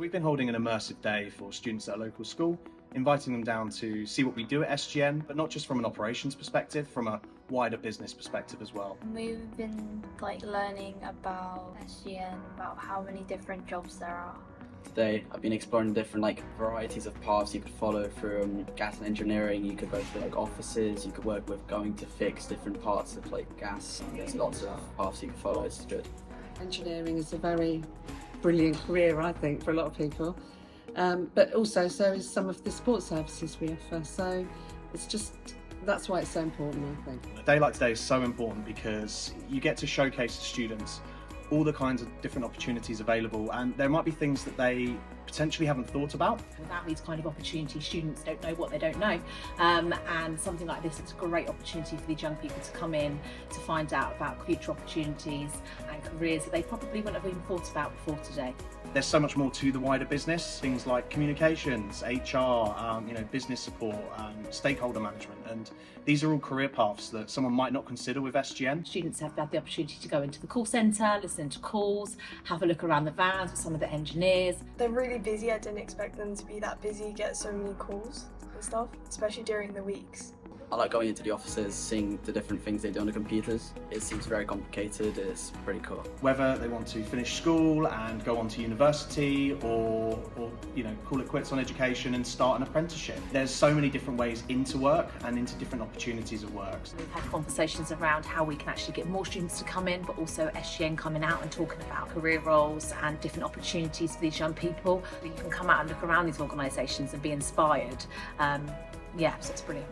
we've been holding an immersive day for students at a local school, inviting them down to see what we do at SGN, but not just from an operations perspective, from a wider business perspective as well. We've been learning about SGN, about how many different jobs there are. Today I've been exploring different varieties of paths you could follow from gas and engineering. You could go to offices, you could work with going to fix different parts of gas. There's lots of paths you can follow. It's good. Engineering is a very brilliant career, I think, for a lot of people. But also so is some of the sports services we offer. So that's why it's so important, I think. A day like today is so important because you get to showcase to students all the kinds of different opportunities available, and there might be things that they potentially haven't thought about. Without these kind of opportunities, students don't know what they don't know, and something like this is a great opportunity for these young people to come in to find out about future opportunities and careers that they probably wouldn't have even thought about before today. There's so much more to the wider business, things like communications, HR, business support, stakeholder management, and these are all career paths that someone might not consider with SGN. Students have had the opportunity to go into the call centre, listen to calls, have a look around the vans with some of the engineers. They're really busy. I didn't expect them to be that busy, get so many calls and stuff, especially during the weeks. I like going into the offices, seeing the different things they do on the computers. It seems very complicated. It's pretty cool. Whether they want to finish school and go on to university or call it quits on education and start an apprenticeship. There's so many different ways into work and into different opportunities of work. We've had conversations around how we can actually get more students to come in, but also SGN coming out and talking about career roles and different opportunities for these young people. You can come out and look around these organisations and be inspired. So it's brilliant.